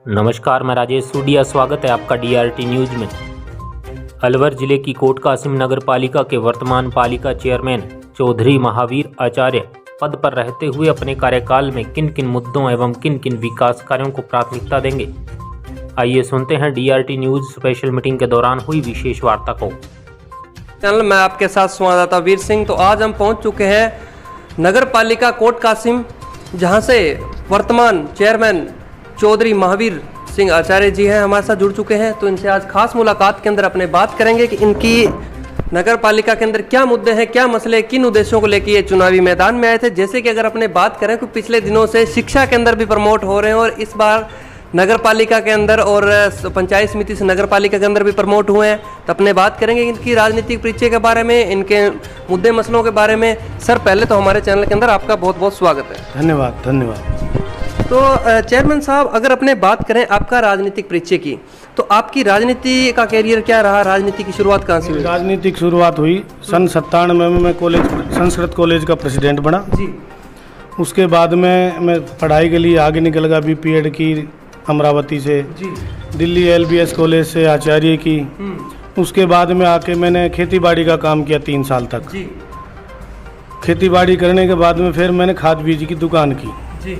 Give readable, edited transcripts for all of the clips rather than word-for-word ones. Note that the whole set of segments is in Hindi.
नमस्कार, मैं राजेश सूडिया। स्वागत है आपका DRT न्यूज में। अलवर जिले की कोट कासिम नगर पालिका के वर्तमान पालिका चेयरमैन चौधरी महावीर आचार्य पद पर रहते हुए अपने कार्यकाल में किन किन मुद्दों एवं किन किन विकास कार्यों को प्राथमिकता देंगे, आइए सुनते हैं DRT न्यूज स्पेशल मीटिंग के दौरान हुई विशेष वार्ता को। चैनल मैं आपके साथ संवाददाता वीर सिंह। तो आज हम पहुंच चुके हैं नगर पालिका कोट कासिम, जहां से वर्तमान चेयरमैन चौधरी महावीर सिंह आचार्य जी हैं, हमारे साथ जुड़ चुके हैं। तो इनसे आज खास मुलाकात के अंदर अपने बात करेंगे कि इनकी नगर पालिका के अंदर क्या मुद्दे हैं, क्या मसले, किन उद्देश्यों को लेकर ये चुनावी मैदान में आए थे। जैसे कि अगर अपने बात करें तो पिछले दिनों से शिक्षा के अंदर भी प्रमोट हो रहे हैं और इस बार नगर पालिका के अंदर और पंचायत समिति से नगर पालिका के अंदर भी प्रमोट हुए हैं। तो अपने बात करेंगे इनकी राजनीतिक परिचय के बारे में, इनके मुद्दे मसलों के बारे में। सर, पहले तो हमारे चैनल के अंदर आपका बहुत बहुत स्वागत है। धन्यवाद। तो चेयरमैन साहब, अगर अपने बात करें आपका राजनीतिक परिचय की, तो आपकी राजनीति का कैरियर क्या रहा, राजनीति की शुरुआत कहाँ से हुई? राजनीतिक शुरुआत हुई सन 97 में। मैं संस्कृत कॉलेज का प्रेसिडेंट बना जी। उसके बाद में मैं पढ़ाई के लिए आगे निकल गया। BPEd की अमरावती से जी। दिल्ली LBS कॉलेज से आचार्य की। उसके बाद में आके मैंने खेती बाड़ी का काम किया 3 साल तक जी। खेती बाड़ी करने के बाद में फिर मैंने खाद बीज की दुकान की जी।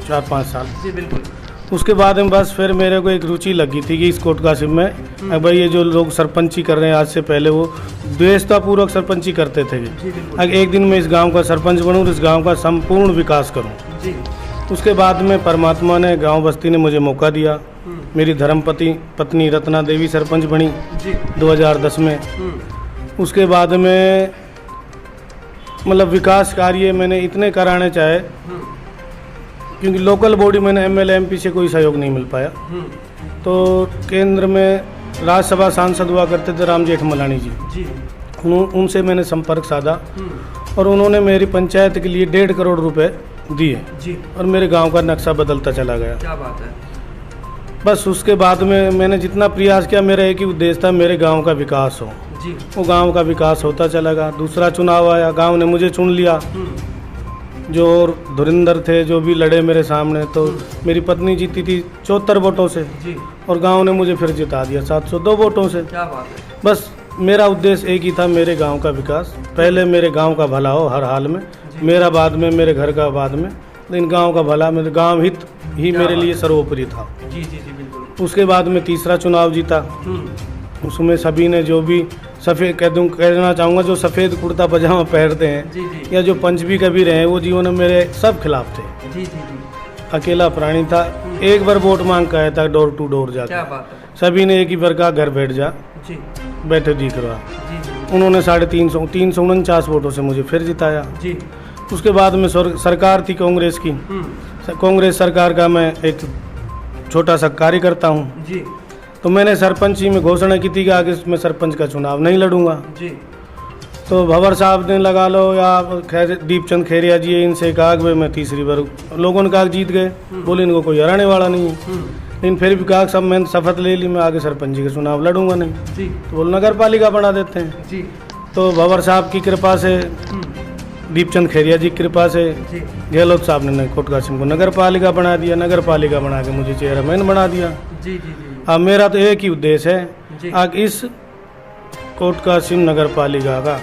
4-5 साल। जी बिल्कुल। उसके बाद में बस फिर मेरे को एक रुचि लगी थी कि इस कोट कासिम में अब भाई ये जो लोग सरपंची कर रहे हैं, आज से पहले वो द्वेषतापूर्वक सरपंची करते थे। अगर एक दिन मैं इस गांव का सरपंच बनूं तो इस गांव का संपूर्ण विकास करूं। जी। उसके बाद में परमात्मा ने, गांव बस्ती ने मुझे मौका दिया। मेरी पत्नी रत्ना देवी सरपंच बनी 2010 में। उसके बाद में मतलब विकास कार्य मैंने इतने कराने चाहे, क्योंकि लोकल बॉडी मैंने MLA MP से कोई सहयोग नहीं मिल पाया। तो केंद्र में राज्यसभा सांसद हुआ करते थे राम जेठमलानी जी। उनसे मैंने संपर्क साधा और उन्होंने मेरी पंचायत के लिए 1.5 करोड़ रुपए दिए और मेरे गांव का नक्शा बदलता चला गया। क्या बात है। बस उसके बाद में मैंने जितना प्रयास किया, मेरा एक ही उद्देश्य था, मेरे गांव का विकास हो। वो गांव का विकास होता चला गया। दूसरा चुनाव आया, गांव ने मुझे चुन लिया। जो और धुरिंदर थे जो भी लड़े मेरे सामने, तो मेरी पत्नी जीती थी 74 वोटों से और गांव ने मुझे फिर जिता दिया 702 वोटों से। क्या बात है। बस मेरा उद्देश्य एक ही था, मेरे गांव का विकास। पहले मेरे गांव का भला हो हर हाल में, मेरा बाद में, मेरे घर का बाद में, लेकिन गांव का भला, मेरे गांव हित ही मेरे लिए सर्वोपरि था। जी जी जी बिल्कुल। उसके बाद में तीसरा चुनाव जीता। उसमें सभी ने जो भी सफ़ेद कहना चाहूँगा, जो सफ़ेद कुर्ता पजामा पहनते हैं या जो पंच भी कभी रहे हैं, वो जीवन में मेरे सब खिलाफ थे। जी जी जी। अकेला प्राणी था। एक बार वोट मांग के आया था डोर टू डोर जाकर। क्या बात है। सभी ने एक ही बार कहा घर बैठ जा, जी। बैठे दी करवा। जी। उन्होंने 349 वोटों से मुझे फिर जिताया। जी। उसके बाद में सरकार थी कांग्रेस की। कांग्रेस सरकार का मैं एक छोटा सा कार्यकर्ता हूँ। जी। तो मैंने सरपंची में घोषणा की थी कि आगे मैं सरपंच का चुनाव नहीं लड़ूंगा। जी। तो भंवर साहब ने लगा लो या दीपचंद खेरिया जी, इनसे कहा कि मैं तीसरी बार, लोगों ने कहा जीत गए, बोले इनको कोई हराने वाला नहीं है। लेकिन फिर भी कहा सब मैंने शपथ ले ली, मैं आगे सरपंची का चुनाव लड़ूंगा नहीं। जी। तो बोले नगर पालिका बना देते हैं। जी। तो भंवर साहब की कृपा से, दीपचंद खेरिया जी की कृपा से, गहलोत साहब ने कोट कासिम को नगर पालिका बना दिया। नगर पालिका बना के मुझे चेयरमैन बना दिया। जी जी जी। अब मेरा तो एक ही उद्देश्य है, आज इस कोट कासिम नगर पालिका का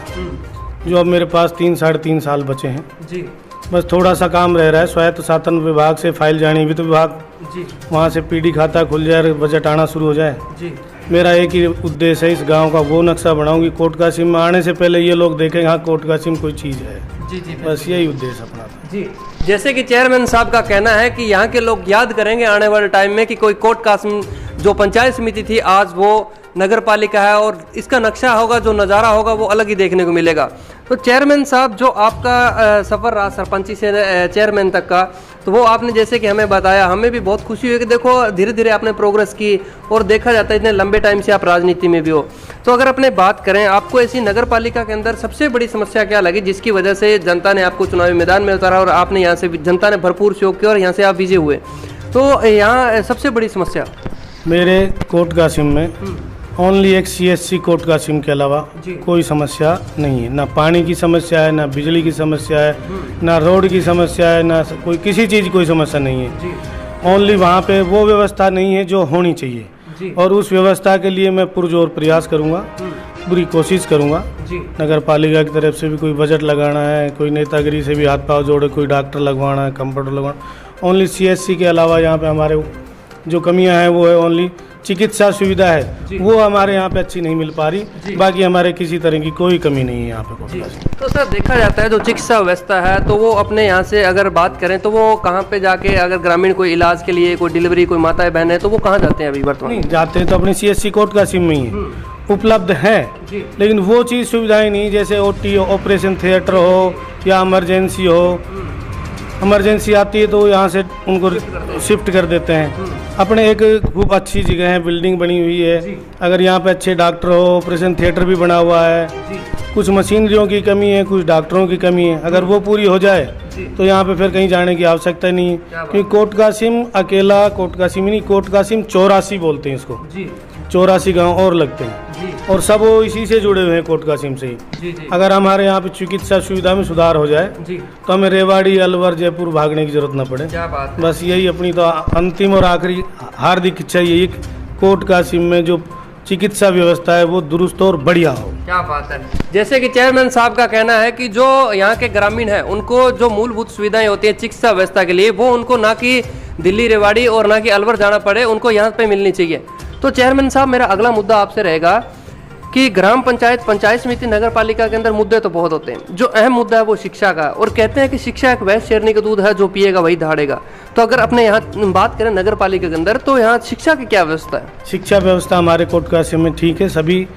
जो अब मेरे पास 3-3.5 साल बचे हैं, जी, बस थोड़ा सा काम रह रहा है। स्वायत्त शासन विभाग से फाइल जानी, वित्त विभाग, जी, वहाँ से PD खाता खुल जाए, बजट आना शुरू हो जाए। जी। मेरा एक ही उद्देश्य है, इस गांव का वो नक्शा बनाऊंगी कोट कासिम में आने से पहले ये लोग देखें हाँ कोट कासिम कोई चीज़ है। जी जी। बस यही उद्देश्य अपना था। जी। जैसे कि चेयरमैन साहब का कहना है कि यहाँ के लोग याद करेंगे आने वाले टाइम में कि कोई कोट कासिम जो पंचायत समिति थी आज वो नगर पालिका है और इसका नक्शा होगा, जो नज़ारा होगा वो अलग ही देखने को मिलेगा। तो चेयरमैन साहब, जो आपका सफ़र रहा सरपंची से चेयरमैन तक का, तो वो आपने जैसे कि हमें बताया, हमें भी बहुत खुशी हुई कि देखो धीरे धीरे आपने प्रोग्रेस की और देखा जाता है इतने लंबे टाइम से आप राजनीति में भी हो। तो अगर अपने बात करें, आपको ऐसी नगर पालिका के अंदर सबसे बड़ी समस्या क्या लगी जिसकी वजह से जनता ने आपको चुनावी मैदान में उतारा और आपने यहाँ से जनता ने भरपूर सहयोग किया और यहाँ से आप विजय हुए? तो यहाँ सबसे बड़ी समस्या मेरे कोट कासिम में ओनली एक CSC कोट कासिम के अलावा कोई समस्या नहीं है। ना पानी की समस्या है, ना बिजली की समस्या है, ना रोड की समस्या है, ना कोई किसी चीज़ की कोई समस्या नहीं है। ओनली वहाँ पे वो व्यवस्था नहीं है जो होनी चाहिए, और उस व्यवस्था के लिए मैं पुरजोर प्रयास करूँगा, पूरी कोशिश करूँगा। नगर पालिका की तरफ से भी कोई बजट लगाना है, कोई नेतागिरी से भी हाथ पाँव जोड़े, कोई डॉक्टर लगवाना है, कंप्यूटर लगवाना। ओनली CSC के अलावा यहाँ पे हमारे जो कमियाँ हैं वो है ओनली चिकित्सा सुविधा है, वो हमारे यहाँ पे अच्छी नहीं मिल पा रही। बाकी हमारे किसी तरह की कोई कमी नहीं है यहाँ पे। तो सर देखा जाता है जो चिकित्सा व्यवस्था है तो वो अपने यहाँ से अगर बात करें तो वो कहाँ पे जाके, अगर ग्रामीण कोई इलाज के लिए, कोई डिलीवरी, कोई माताएं बहन है तो वो कहाँ जाते हैं अभी वर्तमान? नहीं जाते हैं तो अपने CSC कोट कासिम में ही है, उपलब्ध है, लेकिन वो चीज़ सुविधाएं नहीं, जैसे OT हो, ऑपरेशन थिएटर हो, या इमरजेंसी हो। इमरजेंसी आती है तो यहाँ से उनको शिफ्ट कर देते हैं। अपने एक खूब अच्छी जगह है, बिल्डिंग बनी हुई है, अगर यहाँ पे अच्छे डॉक्टर हो, ऑपरेशन थिएटर भी बना हुआ है, कुछ मशीनरियों की कमी है, कुछ डॉक्टरों की कमी है, अगर वो पूरी हो जाए तो यहाँ पे फिर कहीं जाने की आवश्यकता नहीं है। क्योंकि कोट कासिम अकेला कोट कासिम ही नहीं, कोट कासिम 84 बोलते हैं इसको, 84 गांव और लगते हैं, और सब वो इसी से जुड़े हुए हैं, कोट कासिम से ही। अगर हमारे यहाँ पे चिकित्सा सुविधा में सुधार हो जाए तो हमें रेवाड़ी, अलवर, जयपुर भागने की जरूरत न पड़े। बस यही अपनी तो अंतिम और आखिरी हार्दिक इच्छा यही, कोट कासिम में जो चिकित्सा व्यवस्था है वो दुरुस्त और बढ़िया हो। क्या बात है। जैसे कि चेयरमैन साहब का कहना है कि जो यहाँ के ग्रामीण है उनको जो मूलभूत सुविधाएं होती हैं चिकित्सा व्यवस्था के लिए, वो उनको ना कि दिल्ली, रेवाड़ी और ना कि अलवर जाना पड़े, उनको यहाँ पे मिलनी चाहिए। तो चेयरमैन साहब, मेरा अगला मुद्दा आपसे रहेगा कि ग्राम पंचायत, पंचायत समिति, नगर पालिका के अंदर मुद्दे तो बहुत होते हैं, जो अहम मुद्दा है वो शिक्षा का, और कहते हैं कि शिक्षा एक वैश्य शेरनी का दूध है, जो पिएगा वही दहाड़ेगा। तो अगर अपने यहाँ बात करें नगर पालिका के अंदर, तो यहाँ शिक्षा की क्या व्यवस्था है? शिक्षा व्यवस्था हमारे कोट कासिम में ठीक है, सभी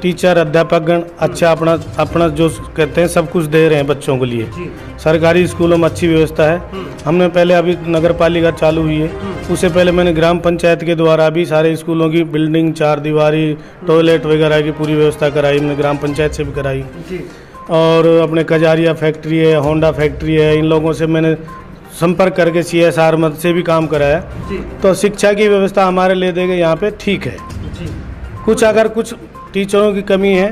टीचर, अध्यापकगण अच्छा अपना जो कहते हैं सब कुछ दे रहे हैं बच्चों के लिए। सरकारी स्कूलों में अच्छी व्यवस्था है। हमने पहले, अभी नगर पालिका चालू हुई है, उससे पहले मैंने ग्राम पंचायत के द्वारा भी सारे स्कूलों की बिल्डिंग, 4 दीवारी, टॉयलेट वगैरह की पूरी व्यवस्था कराई, हमने ग्राम पंचायत से भी कराई। और अपने कजारिया फैक्ट्री है, होंडा फैक्ट्री है, इन लोगों से मैंने संपर्क करके CSR मद से भी काम कराया। तो शिक्षा की व्यवस्था हमारे ले देंगे यहाँ पे ठीक है। कुछ अगर कुछ टीचरों की कमी है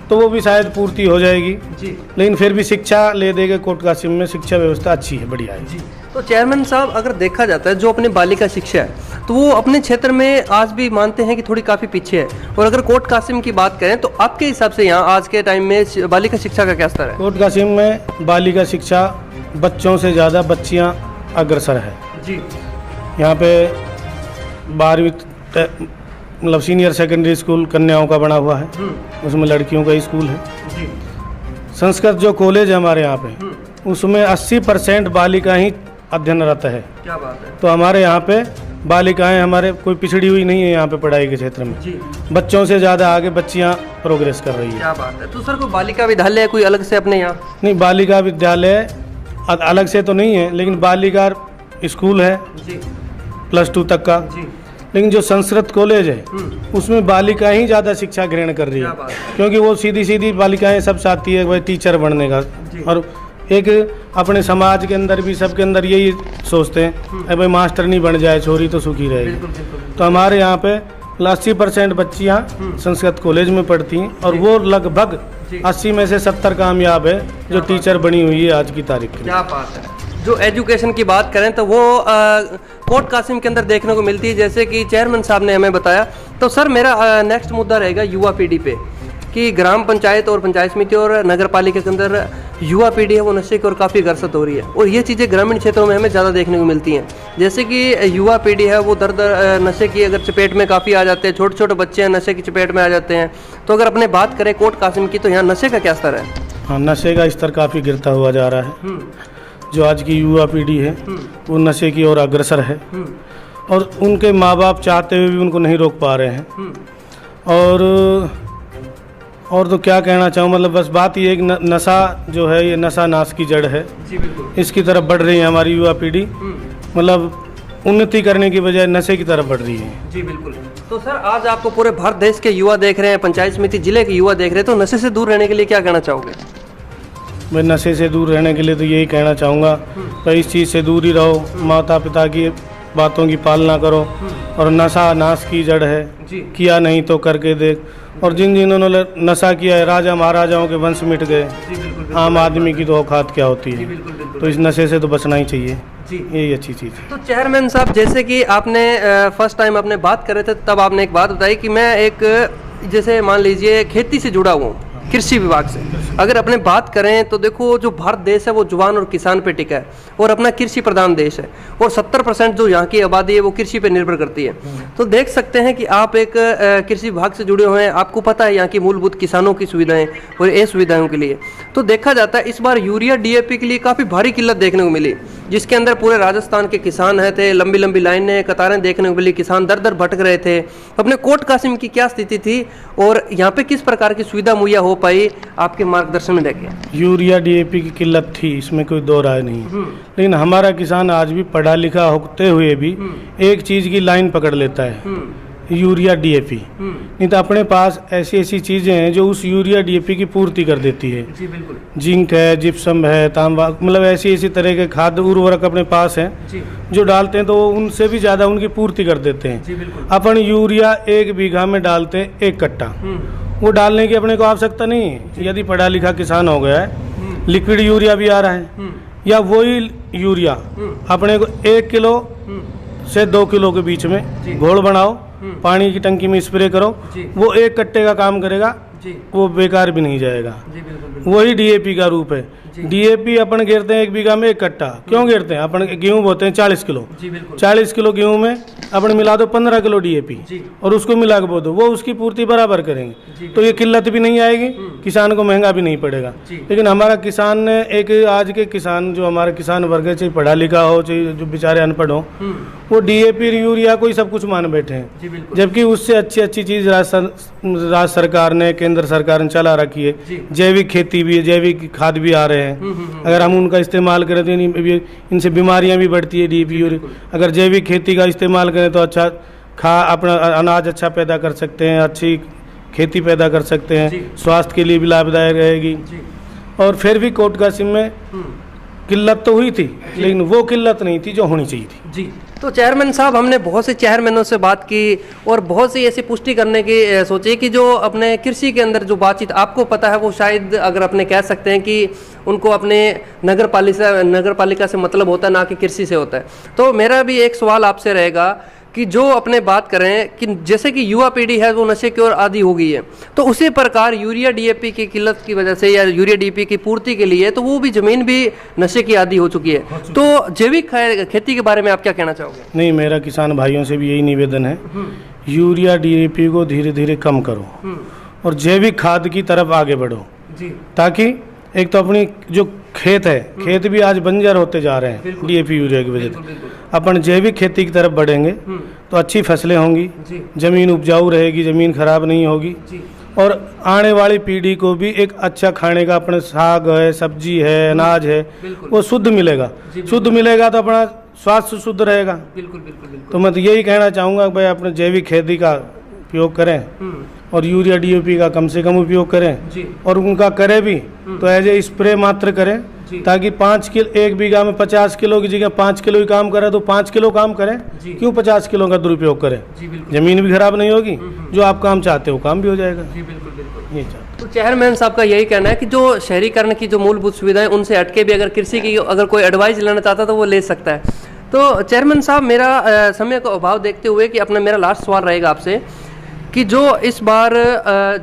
तो वो भी शायद पूर्ति हो जाएगी, लेकिन फिर भी शिक्षा ले देंगे कोट कासिम में, शिक्षा व्यवस्था अच्छी है, बढ़िया है। तो चेयरमैन साहब, अगर देखा जाता है जो अपनी बालिका शिक्षा है तो वो अपने क्षेत्र में आज भी मानते हैं कि थोड़ी काफ़ी पीछे है, और अगर कोट कासिम की बात करें तो आपके हिसाब से यहाँ आज के टाइम में बालिका शिक्षा का क्या स्तर है? कोट कासिम में बालिका शिक्षा बच्चों से ज़्यादा बच्चियाँ अग्रसर है जी। यहाँ पे 12वीं मतलब सीनियर सेकेंडरी स्कूल कन्याओं का बना हुआ है, उसमें लड़कियों का स्कूल है। संस्कृत जो कॉलेज है हमारे यहाँ पे, उसमें 80% बालिका ही अध्ययनरत है। क्या बात है। तो हमारे यहाँ पे बालिकाएं हमारे कोई पिछड़ी हुई नहीं है यहाँ पे पढ़ाई के क्षेत्र में, बच्चों से ज़्यादा आगे बच्चियाँ प्रोग्रेस कर रही है। क्या बात है। तो सर, कोई बालिका विद्यालय कोई अलग से अपने यहाँ? नहीं, बालिका विद्यालय अलग से तो नहीं है, लेकिन बालिका स्कूल है +2 तक का। लेकिन जो संस्कृत कॉलेज है उसमें बालिका ही ज़्यादा शिक्षा ग्रहण कर रही है, क्योंकि वो सीधी बालिकाएं सब चाहती है भाई टीचर बनने का, और एक अपने समाज के अंदर भी सबके अंदर यही सोचते हैं भाई मास्टर नहीं बन जाए छोरी तो सुखी रहेगी। तो हमारे यहाँ पे 80% बच्चियाँ संस्कृत कॉलेज में पढ़ती हैं, और वो लगभग 80 में से 70 कामयाब है जो टीचर बनी हुई है आज की तारीख में। क्या बात है। जो एजुकेशन की बात करें तो वो कोट कासिम के अंदर देखने को मिलती है, जैसे कि चेयरमैन साहब ने हमें बताया। तो सर, मेरा नेक्स्ट मुद्दा रहेगा युवा पीढ़ी पे, कि ग्राम पंचायत और पंचायत समिति और नगर पालिका के अंदर युवा पीढ़ी है वो नशे की ओर काफ़ी ग्रसित हो रही है, और ये चीज़ें ग्रामीण क्षेत्रों में हमें ज़्यादा देखने को मिलती हैं। जैसे कि युवा पीढ़ी है वो दर नशे की अगर चपेट में काफ़ी आ जाते हैं, छोटे छोटे बच्चे हैं नशे की चपेट में आ जाते हैं। तो अगर अपने बात करें कोट कासिम की, तो यहाँ नशे का क्या स्तर है? हाँ, नशे का स्तर काफ़ी गिरता हुआ जा रहा है। जो आज की युवा पीढ़ी है वो नशे की ओर अग्रसर है, और उनके माँ बाप चाहते हुए भी उनको नहीं रोक पा रहे हैं। और तो क्या कहना चाहूँ, मतलब बस बात ये है कि नशा जो है ये नशा नाश की जड़ है। जी बिल्कुल। इसकी तरफ बढ़ रही है हमारी युवा पीढ़ी, मतलब उन्नति करने की बजाय नशे की तरफ बढ़ रही है। जी बिल्कुल। तो सर, आज आपको पूरे भारत देश के युवा देख रहे हैं, पंचायत समिति जिले के युवा देख रहे हैं, तो नशे से दूर रहने के लिए क्या कहना चाहोगे? मैं नशे से दूर रहने के लिए तो यही कहना चाहूँगा भाई इस चीज़ से दूर ही रहो, माता पिता की बातों की पालना करो। और नशा नाश की जड़ है, जी किया नहीं तो करके देख। और जिन जिन्होंने नशा किया है, राजा महाराजाओं के वंश मिट गए। जी बिल्कुल आम आदमी की तो औकात क्या होती जी है। बिल्कुल बिल्कुल तो इस नशे से तो बचना ही चाहिए, जी। यही अच्छी चीज़ है। तो चेयरमैन साहब, जैसे कि आपने फर्स्ट टाइम अपने बात कर रहे थे तब आपने एक बात बताई कि मैं एक जैसे मान लीजिए खेती से जुड़ा हुआ हूँ, कृषि विभाग से। अगर अपने बात करें तो देखो, जो भारत देश है वो जुबान और किसान पे टिका है और अपना कृषि प्रधान देश है और 70% जो यहाँ की आबादी है वो कृषि पे निर्भर करती है। तो देख सकते हैं कि आप एक कृषि विभाग से जुड़े हुए हैं, आपको पता है यहाँ की मूलभूत किसानों की सुविधाएं और ये सुविधाओं के लिए। तो देखा जाता है इस बार यूरिया DAP के लिए काफ़ी भारी किल्लत देखने को मिली, जिसके अंदर पूरे राजस्थान के किसान है थे, लंबी लंबी लाइनें कतारें देखने को मिली, किसान दर दर भटक रहे थे। अपने कोट कासिम की क्या स्थिति थी और यहाँ पे किस प्रकार की सुविधा मुहैया हो पाई, आपके मार्गदर्शन में देखें। यूरिया DAP की किल्लत थी, इसमें कोई दो राय नहीं है। लेकिन हमारा किसान आज भी पढ़ा लिखा होते हुए भी एक चीज़ की लाइन पकड़ लेता है, यूरिया DAP। नहीं तो अपने पास ऐसी ऐसी चीज़ें हैं जो उस यूरिया DAP की पूर्ति कर देती है। जी बिल्कुल जिंक है, जिप्सम है, तांबा, मतलब ऐसी ऐसी तरह के खाद्य उर्वरक अपने पास हैं जी जो डालते हैं तो वो उनसे भी ज़्यादा उनकी पूर्ति कर देते हैं। जी बिल्कुल अपन यूरिया 1 बीघा में डालते हैं 1 कट्टा, वो डालने की अपने को आवश्यकता नहीं है। यदि पढ़ा लिखा किसान हो गया है, लिक्विड यूरिया भी आ रहा है, या वही यूरिया अपने को 1 किलो से 2 किलो के बीच में घोल बनाओ, पानी की टंकी में स्प्रे करो, वो 1 कट्टे का काम करेगा, जी वो बेकार भी नहीं जाएगा। जी बिल्कुल वही DAP का रूप है। DAP अपन घेरते हैं 1 बीघा में 1 कट्टा, क्यों घेरते हैं? अपन गेहूं बोते हैं 40 किलो, जी बिल्कुल 40 किलो गेहूं में अपन मिला दो 15 किलो DAP जी और उसको मिला के बो दो, वो उसकी पूर्ति बराबर करेंगे। जी तो ये किल्लत भी नहीं आएगी, किसान को महंगा भी नहीं पड़ेगा। जी। लेकिन हमारा किसान ने एक आज के किसान, जो हमारा किसान वर्ग है, चाहे पढ़ा लिखा हो चाहे जो बेचारे अनपढ़ हो, वो DAP यूरिया को ही सब कुछ मान बैठे हैं। जी बिल्कुल जबकि उससे अच्छी चीज़ राज्य सरकार ने, केंद्र सरकार ने चला रखी है। जी। जैविक खेती भी है, जैविक खाद भी आ रहे हैं। अगर हम उनका इस्तेमाल करें तो इनसे बीमारियां भी बढ़ती है। DAP यूरिया अगर जैविक खेती का इस्तेमाल करें तो अच्छा अपना अनाज अच्छा पैदा कर सकते हैं, अच्छी खेती पैदा कर सकते हैं, स्वास्थ्य के लिए भी लाभदायक रहेगी। जी और फिर भी कोट कासिम में किल्लत तो हुई थी, लेकिन वो किल्लत नहीं थी जो होनी चाहिए थी। जी। तो चेयरमैन साहब, हमने बहुत से चेयरमैनों से बात की और बहुत सी ऐसी पुष्टि करने की सोची कि जो अपने कृषि के अंदर जो बातचीत आपको पता है वो शायद अगर अपने कह सकते हैं कि उनको अपने नगर पालिका से मतलब होता है, ना कि कृषि से होता है। तो मेरा भी एक सवाल आपसे रहेगा कि जो अपने बात करें कि जैसे कि युवा पीढ़ी है वो नशे की ओर आदी हो गई है, तो उसी प्रकार यूरिया DAP की किल्लत की वजह से या यूरिया DAP की पूर्ति के लिए तो वो भी जमीन भी नशे की आदी हो चुकी है। तो जैविक खेती के बारे में आप क्या कहना चाहोगे? नहीं, मेरा किसान भाइयों से भी यही निवेदन है, यूरिया DAP को धीरे धीरे कम करो और जैविक खाद की तरफ आगे बढ़ो। जी। ताकि एक तो अपनी जो खेत है, खेत भी आज बंजर होते जा रहे हैं DAP यूरिया की वजह से। अपन जैविक खेती की तरफ बढ़ेंगे तो अच्छी फसलें होंगी, जमीन उपजाऊ रहेगी, जमीन खराब नहीं होगी और आने वाली पीढ़ी को भी एक अच्छा खाने का, अपने साग है, सब्जी है, अनाज है, वो शुद्ध मिलेगा। शुद्ध मिलेगा तो अपना स्वास्थ्य शुद्ध रहेगा। बिल्कुल बिल्कुल बिल्कुल। तो मैं तो यही कहना चाहूँगा भाई अपने जैविक खेती का उपयोग करें और यूरिया DAP का कम से कम उपयोग करें और उनका करें भी तो एज ए स्प्रे मात्र करें, ताकि 5 किलो 1 बीघा में 50 किलो की जगह 5 किलो ही काम करे तो 5 किलो काम करें, क्यों 50 किलो का दुरुपयोग करें? जमीन भी खराब नहीं होगी, जो आप काम चाहते हो काम भी हो जाएगा। ये चाहते। तो चेयरमैन साहब का यही कहना है कि जो शहरीकरण की जो मूलभूत सुविधाएं उनसे हटके भी अगर कृषि की अगर कोई एडवाइस लेना चाहता है तो वो ले सकता है। तो चेयरमैन साहब, मेरा समय का अभाव देखते हुए कि अपना मेरा लास्ट सवाल रहेगा आपसे कि जो इस बार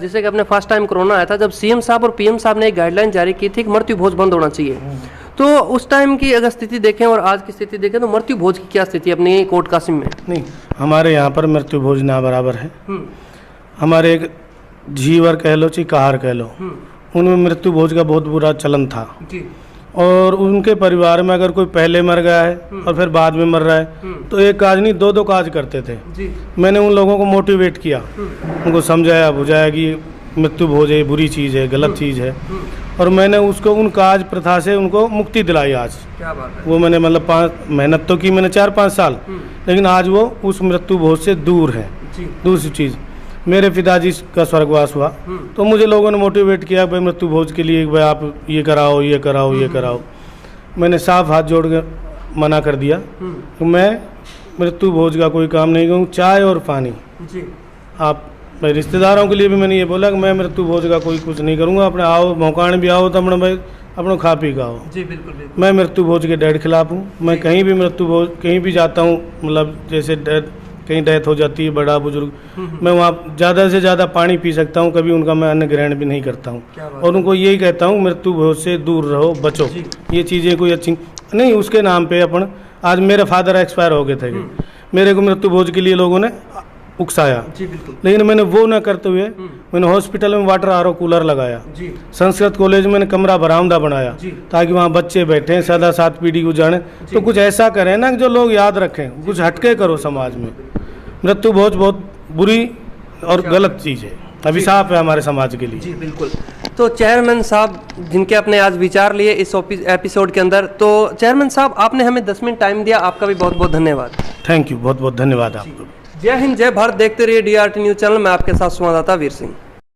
जैसे कि अपने फर्स्ट टाइम कोरोना आया था, जब CM साहब और PM साहब ने एक गाइडलाइन जारी की थी कि मृत्यु भोज बंद होना चाहिए, तो उस टाइम की अगर स्थिति देखें और आज की स्थिति देखें तो मृत्यु भोज की क्या स्थिति है अपनी कोट कासिम में? नहीं, हमारे यहाँ पर मृत्यु भोज ना बराबर है। हमारे एक झीवर कह लो चाहे कहार कह लो, उनमें मृत्यु भोज का बहुत बुरा चलन था। और उनके परिवार में अगर कोई पहले मर गया है और फिर बाद में मर रहा है तो एक काज नहीं 2-2 काज करते थे। मैंने उन लोगों को मोटिवेट किया, उनको समझाया बुझाया कि मृत्यु भोज है, बुरी चीज़ है, गलत चीज़ है, और मैंने उसको उन काज प्रथा से उनको मुक्ति दिलाई। आज क्या बात है। वो मैंने मतलब मेहनत तो की मैंने 4-5 साल, लेकिन आज वो उस मृत्यु भोज से दूर है। दूसरी चीज़, मेरे पिताजी का स्वर्गवास हुआ तो मुझे लोगों ने मोटिवेट किया भाई मृत्यु भोज के लिए भाई आप ये कराओ ये कराओ ये कराओ। मैंने साफ हाथ जोड़ के मना कर दिया कि मैं मृत्यु भोज का कोई काम नहीं करूँ, चाय और पानी। जी आप भाई रिश्तेदारों के लिए भी मैंने ये बोला कि मैं मृत्यु भोज का कोई कुछ नहीं करूँगा, अपने आओ मौकान भी आओ तो अपना भाई अपना खा पी का आओ। जी बिल्कुल बिल्कुल। मैं मृत्यु भोज के डेड खिलाफ हूँ। मैं कहीं भी मृत्यु भोज कहीं भी जाता हूँ, मतलब जैसे कहीं डेथ हो जाती है बड़ा बुजुर्ग, मैं वहाँ ज़्यादा से ज़्यादा पानी पी सकता हूँ, कभी उनका मैं अन्न ग्रहण भी नहीं करता हूँ। और उनको यही कहता हूँ मृत्यु भोज से दूर रहो, बचो। ये चीज़ें कोई अच्छी नहीं। उसके नाम पे अपन, आज मेरे फादर एक्सपायर हो गए थे, मेरे को मृत्यु भोज के लिए लोगों ने उकसाया। जी बिल्कुल। लेकिन मैंने वो न करते हुए मैंने हॉस्पिटल में वाटर आरओ कूलर लगाया। जी संस्कृत कॉलेज में कमरा बरामदा बनाया ताकि वहाँ बच्चे बैठे सदा 7 पीढ़ी गुजारे। तो कुछ ऐसा करें ना जो लोग याद रखें, कुछ हटके करो समाज में। मृत्यु भोज बहुत बुरी और गलत चीज़ है, अभिशाप है हमारे समाज के लिए। जी बिल्कुल। तो चेयरमैन साहब जिनके अपने आज विचार लिए इस एपिसोड के अंदर, तो चेयरमैन साहब आपने हमें 10 मिनट टाइम दिया, आपका भी बहुत बहुत धन्यवाद। थैंक यू, बहुत बहुत धन्यवाद आपको। जय हिंद, जय भारत। देखते रहिए DRT न्यूज़ चैनल। मैं आपके साथ संवाददाता वीर सिंह।